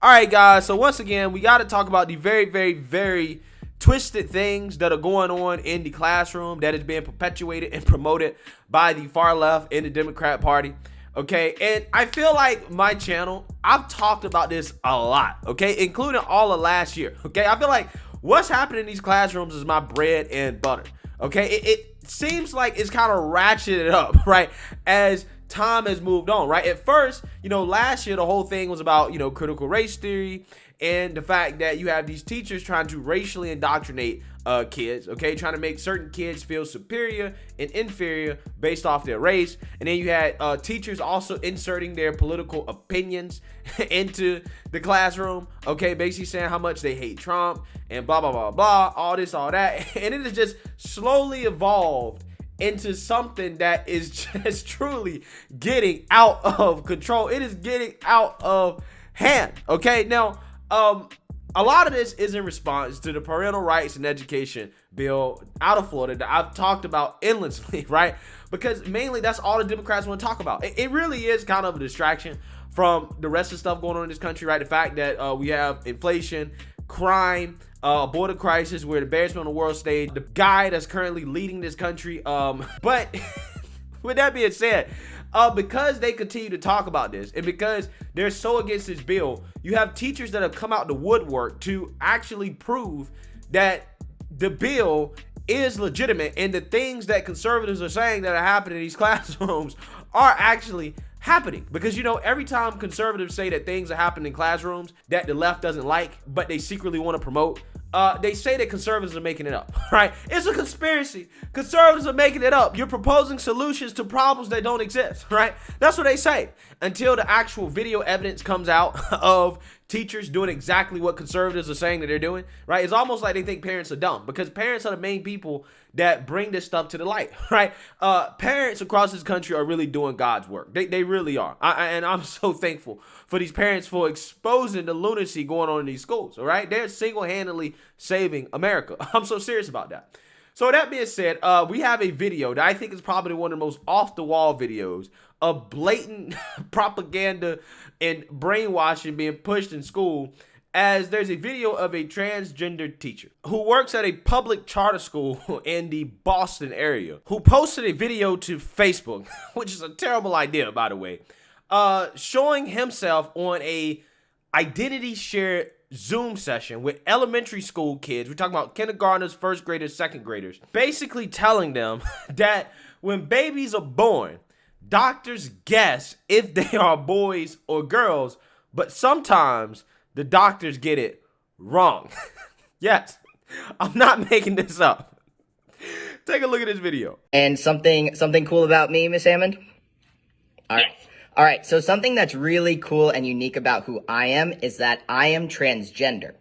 All right, guys. So once again, we got to talk about the very, very, very twisted things that are going on in the classroom that is being perpetuated and promoted by the far left in the Democrat Party. Okay, and I feel like my channel, I've talked about this a lot, okay, including all of last year. Okay, I feel like what's happening in these classrooms is my bread and butter. Okay, it seems like it's kind of ratcheted up, right, as time has moved on, right? At first, last year the whole thing was about, critical race theory and the fact that you have these teachers trying to racially indoctrinate kids, okay, trying to make certain kids feel superior and inferior based off their race. And then you had teachers also inserting their political opinions into the classroom, okay, basically saying how much they hate Trump and blah, blah, blah, blah, all this, all that. And it has just slowly evolved into something that is just truly getting out of control. It is getting out of hand, okay? Now, a lot of this is in response to the parental rights and education bill out of Florida that I've talked about endlessly, right? Because mainly that's all the Democrats want to talk about. It really is kind of a distraction from the rest of the stuff going on in this country, right? The fact that we have inflation, crime, border crisis, we're the embarrassment on the world stage, the guy that's currently leading this country. But with that being said, because they continue to talk about this and because they're so against this bill, you have teachers that have come out the woodwork to actually prove that the bill is legitimate and the things that conservatives are saying that are happening in these classrooms are actually happening. Because every time conservatives say that things are happening in classrooms that the left doesn't like but they secretly want to promote, they say that conservatives are making it up, right? It's a conspiracy. Conservatives are making it up. You're proposing solutions to problems that don't exist, right? That's what they say until the actual video evidence comes out of teachers doing exactly what conservatives are saying that they're doing, right? It's almost like they think parents are dumb because parents are the main people that bring this stuff to the light, right? Parents across this country are really doing God's work. They really are. And I'm so thankful for these parents for exposing the lunacy going on in these schools, all right? They're single-handedly saving America. I'm so serious about that. So that being said, we have a video that I think is probably one of the most off-the-wall videos of blatant propaganda and brainwashing being pushed in school, as there's a video of a transgender teacher who works at a public charter school in the Boston area who posted a video to Facebook, which is a terrible idea, by the way, showing himself on a identity shared Zoom session with elementary school kids. We're talking about kindergartners, first graders, second graders, basically telling them that when babies are born, doctors guess if they are boys or girls, but sometimes the doctors get it wrong. Yes, I'm not making this up. Take a look at this video. And something cool about me, Miss Hammond? All right, so something that's really cool and unique about who I am is that I am transgender.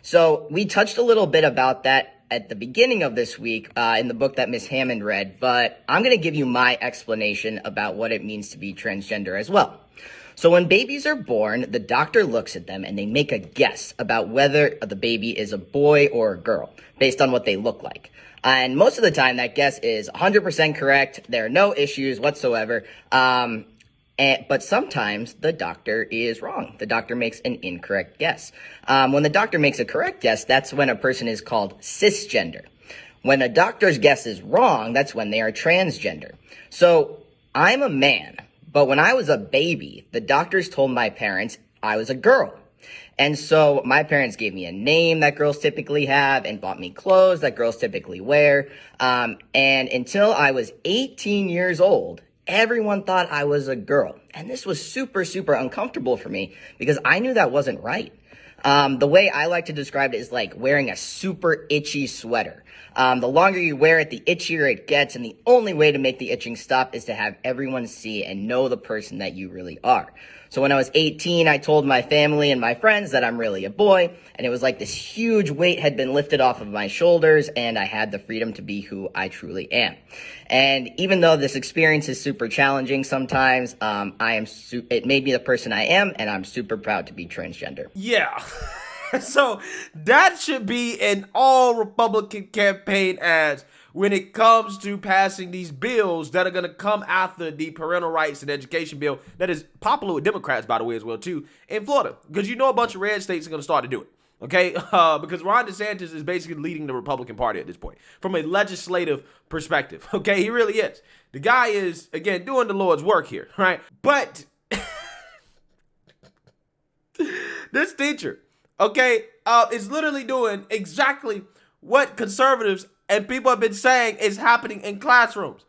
So we touched a little bit about that at the beginning of this week in the book that Miss Hammond read, but I'm going to give you my explanation about what it means to be transgender as well. So when babies are born, the doctor looks at them and they make a guess about whether the baby is a boy or a girl based on what they look like. And most of the time that guess is 100% correct. There are no issues whatsoever. But sometimes the doctor is wrong. The doctor makes an incorrect guess. When the doctor makes a correct guess, that's when a person is called cisgender. When a doctor's guess is wrong, that's when they are transgender. So I'm a man, but when I was a baby, the doctors told my parents I was a girl. And so my parents gave me a name that girls typically have and bought me clothes that girls typically wear. And until I was 18 years old, everyone thought I was a girl. And this was super, super uncomfortable for me because I knew that wasn't right. The way I like to describe it is like wearing a super itchy sweater. The longer you wear it, the itchier it gets. And the only way to make the itching stop is to have everyone see and know the person that you really are. So when I was 18, I told my family and my friends that I'm really a boy, and it was like this huge weight had been lifted off of my shoulders, and I had the freedom to be who I truly am. And even though this experience is super challenging sometimes, it made me the person I am, and I'm super proud to be transgender. Yeah. So that should be in all Republican campaign ads when it comes to passing these bills that are going to come after the parental rights and education bill that is popular with Democrats, by the way, as well, too, in Florida. Because you know a bunch of red states are going to start to do it. Okay, because Ron DeSantis is basically leading the Republican Party at this point from a legislative perspective. Okay, he really is. The guy is, again, doing the Lord's work here, right? But this teacher, okay, is literally doing exactly what conservatives and people have been saying is happening in classrooms.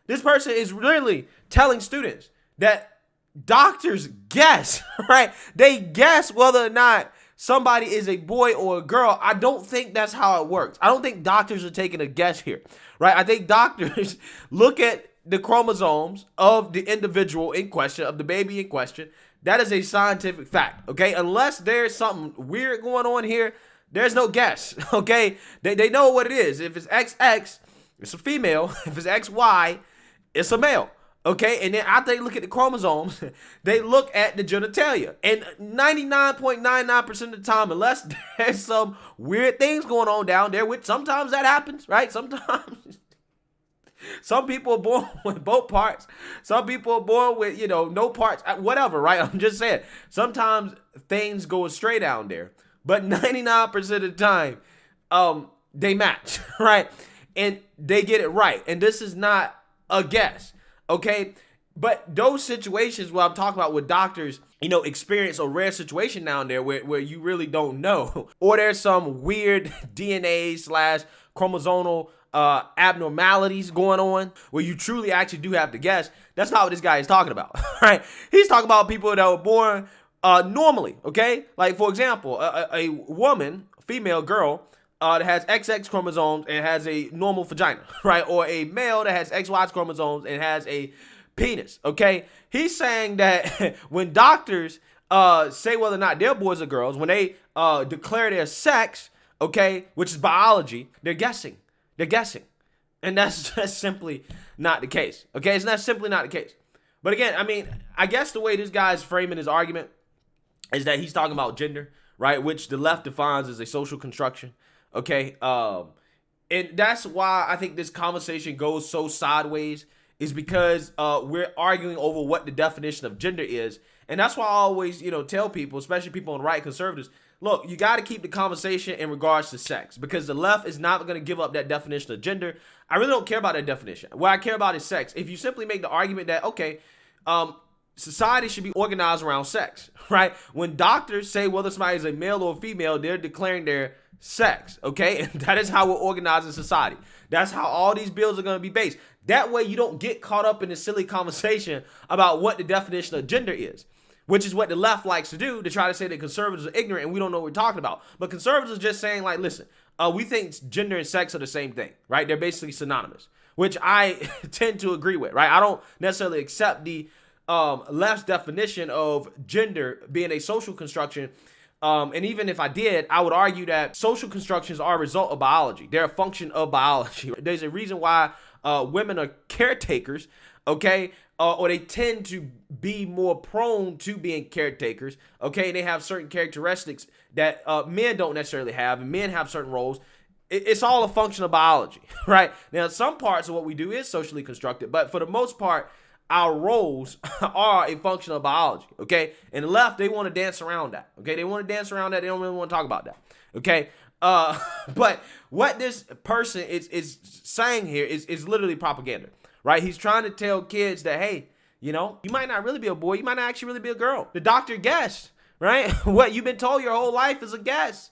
This person is really telling students that doctors guess, right? They guess whether or not somebody is a boy or a girl. I don't think that's how it works. I don't think doctors are taking a guess here, right? I think doctors look at the chromosomes of the individual in question, of the baby in question. That is a scientific fact, okay? Unless there's something weird going on here, there's no guess, okay? They know what it is. If it's XX, it's a female. If it's XY, it's a male. Okay, and then after they look at the chromosomes, they look at the genitalia. And 99.99% of the time, unless there's some weird things going on down there, which sometimes that happens, right? Sometimes. Some people are born with both parts. Some people are born with, no parts, whatever, right? I'm just saying. Sometimes things go astray down there. But 99% of the time, they match, right? And they get it right. And this is not a guess. Okay, but those situations where I'm talking about with doctors, experience a rare situation down there where you really don't know, or there's some weird DNA / chromosomal abnormalities going on where you truly actually do have to guess. That's not what this guy is talking about, right? He's talking about people that were born normally, okay? Like, for example, a woman, female girl, that has XX chromosomes and has a normal vagina, right? Or a male that has XY chromosomes and has a penis, okay? He's saying that when doctors say whether or not they're boys or girls, when they declare their sex, okay, which is biology, they're guessing. They're guessing. And that's just simply not the case, okay? It's not simply not the case. But again, I guess the way this guy's framing his argument is that he's talking about gender, right? Which the left defines as a social construction. Okay, and that's why I think this conversation goes so sideways, is because we're arguing over what the definition of gender is. And that's why I always, tell people, especially people on the right, conservatives, look, you got to keep the conversation in regards to sex, because the left is not going to give up that definition of gender. I really don't care about that definition. What I care about is sex. If you simply make the argument that, okay, society should be organized around sex, right? When doctors say whether somebody is a male or a female, they're declaring their sex, okay? And that is how we're organizing society. That's how all these bills are going to be based. That way you don't get caught up in this silly conversation about what the definition of gender is, which is what the left likes to do, to try to say that conservatives are ignorant and we don't know what we're talking about. But conservatives are just saying, like, listen, we think gender and sex are the same thing, right? They're basically synonymous, which I tend to agree with, right? I don't necessarily accept the left's definition of gender being a social construction. And even if I did, I would argue that social constructions are a result of biology. They're a function of biology. There's a reason why women are caretakers, okay? Or they tend to be more prone to being caretakers, okay? And they have certain characteristics that men don't necessarily have, and men have certain roles. It's all a function of biology, right? Now, some parts of what we do is socially constructed, but for the most part, our roles are a function of biology, okay? And the left, they want to dance around that, okay? They want to dance around that. They don't really want to talk about that, okay? But what this person is saying here is literally propaganda, right? He's trying to tell kids that, hey, you might not really be a boy. You might not actually really be a girl. The doctor guessed, right? What you've been told your whole life is a guess.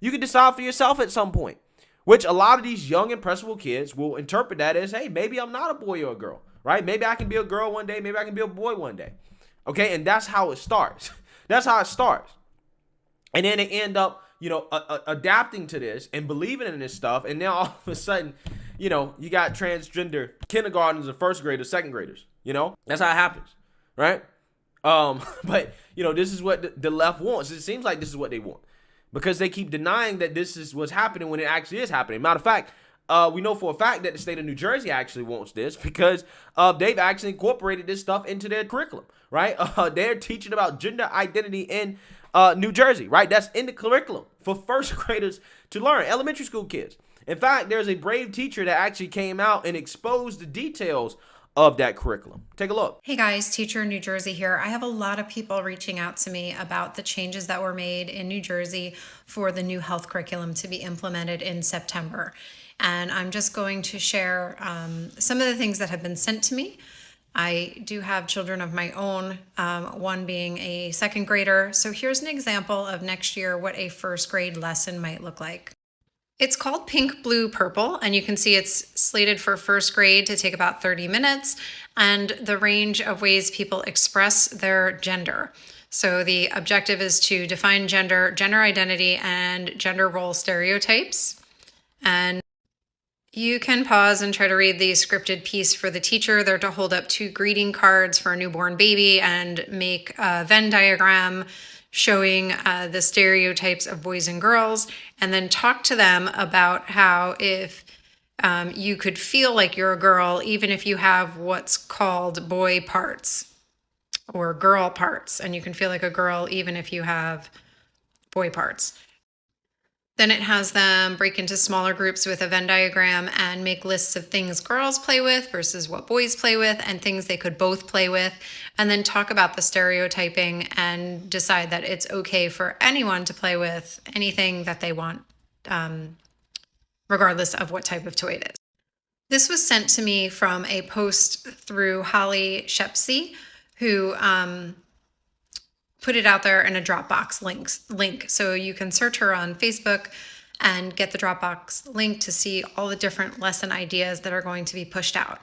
You can decide for yourself at some point, which a lot of these young, impressionable kids will interpret that as, hey, maybe I'm not a boy or a girl. Right? Maybe I can be a girl one day. Maybe I can be a boy one day. Okay? And that's how it starts. That's how it starts. And then they end up, adapting to this and believing in this stuff. And now all of a sudden, you got transgender kindergartners and first graders, second graders. That's how it happens. Right? But, this is what the left wants. It seems like this is what they want, because they keep denying that this is what's happening when it actually is happening. Matter of fact, we know for a fact that the state of New Jersey actually wants this, because they've actually incorporated this stuff into their curriculum, right? They're teaching about gender identity in New Jersey, right? That's in the curriculum for first graders to learn, elementary school kids. In fact, there's a brave teacher that actually came out and exposed the details of that curriculum. Take a look. Hey guys, teacher in New Jersey here. I have a lot of people reaching out to me about the changes that were made in New Jersey for the new health curriculum to be implemented in September. And I'm just going to share some of the things that have been sent to me. I do have children of my own, one being a second grader. So here's an example of next year what a first grade lesson might look like. It's called Pink, Blue, Purple, and you can see it's slated for first grade to take about 30 minutes, and the range of ways people express their gender. So the objective is to define gender, gender identity, and gender role stereotypes. And you can pause and try to read the scripted piece for the teacher. They're to hold up 2 greeting cards for a newborn baby and make a Venn diagram showing the stereotypes of boys and girls, and then talk to them about how if you could feel like you're a girl, even if you have what's called boy parts or girl parts, and you can feel like a girl even if you have boy parts. Then it has them break into smaller groups with a Venn diagram and make lists of things girls play with versus what boys play with and things they could both play with, and then talk about the stereotyping and decide that it's okay for anyone to play with anything that they want, regardless of what type of toy it is. This was sent to me from a post through Holly Shepsey, who put it out there in a Dropbox link. So you can search her on Facebook and get the Dropbox link to see all the different lesson ideas that are going to be pushed out.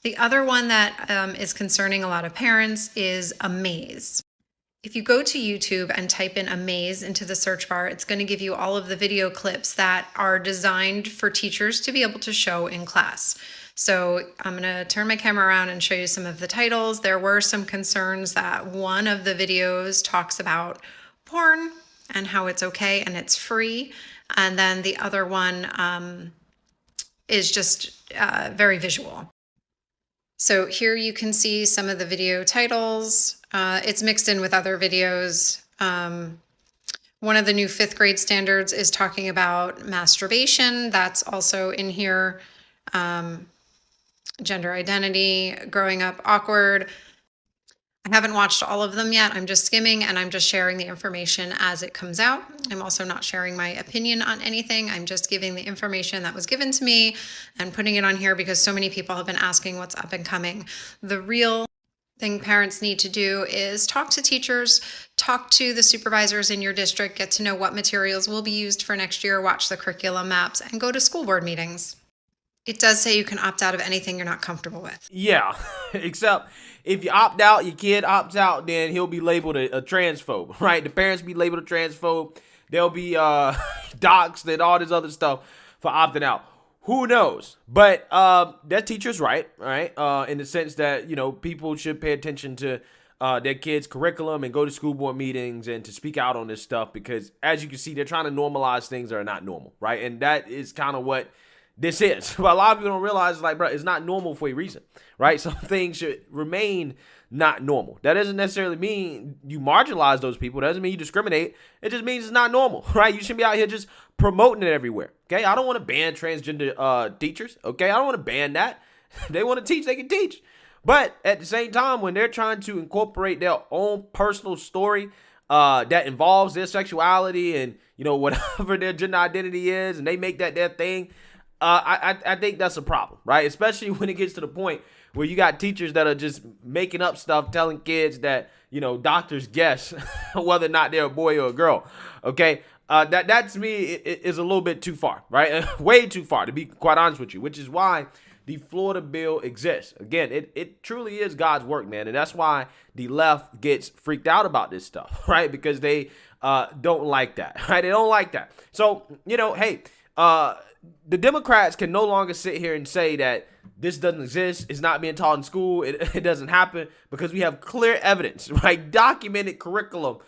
The other one that is concerning a lot of parents is a maze. If you go to YouTube and type in a maze into the search bar, it's going to give you all of the video clips that are designed for teachers to be able to show in class. So I'm going to turn my camera around and show you some of the titles. There were some concerns that one of the videos talks about porn and how it's okay and it's free. And then the other one is just very visual. So here you can see some of the video titles. It's mixed in with other videos. One of the new 5th grade standards is talking about masturbation. That's also in here. Gender identity, growing up awkward. I haven't watched all of them yet. I'm just skimming and I'm just sharing the information as it comes out. I'm also not sharing my opinion on anything. I'm just giving the information that was given to me and putting it on here because so many people have been asking what's up and coming. The real thing parents need to do is talk to teachers, talk to the supervisors in your district, get to know what materials will be used for next year, watch the curriculum maps, and go to school board meetings. It does say you can opt out of anything you're not comfortable with. Yeah, except if you opt out, your kid opts out, then he'll be labeled a transphobe, right? The parents be labeled a transphobe. They'll be doxxed and all this other stuff for opting out. Who knows? But that teacher's right? In the sense that, people should pay attention to their kids' curriculum and go to school board meetings and to speak out on this stuff because, as you can see, they're trying to normalize things that are not normal, right? And that is kind of what this is. But a lot of people don't realize, bro, it's not normal for a reason, right? Some things should remain not normal. That doesn't necessarily mean you marginalize those people. That doesn't mean you discriminate. It just means it's not normal, right? You shouldn't be out here just promoting it everywhere, okay? I don't want to ban transgender teachers, okay? I don't want to ban that. If they want to teach, they can teach. But at the same time, when they're trying to incorporate their own personal story that involves their sexuality and, whatever their gender identity is, and they make that their thing, I think that's a problem, right? Especially when it gets to the point where you got teachers that are just making up stuff, telling kids that, doctors guess whether or not they're a boy or a girl, okay? That to me is a little bit too far, right? Way too far, to be quite honest with you, which is why the Florida bill exists. Again, it truly is God's work, man, and that's why the left gets freaked out about this stuff, right? Because they don't like that, right? They don't like that. So, hey, the Democrats can no longer sit here and say that this doesn't exist, it's not being taught in school, it doesn't happen, because we have clear evidence, right? Documented curriculum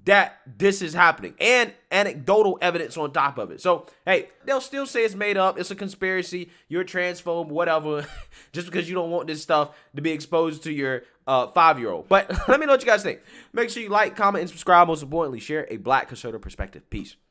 that this is happening and anecdotal evidence on top of it. So, hey, they'll still say it's made up. It's a conspiracy. You're a transphobe, whatever, just because you don't want this stuff to be exposed to your 5-year-old. But let me know what you guys think. Make sure you like, comment, and subscribe. Most importantly, share a Black conservative perspective. Peace.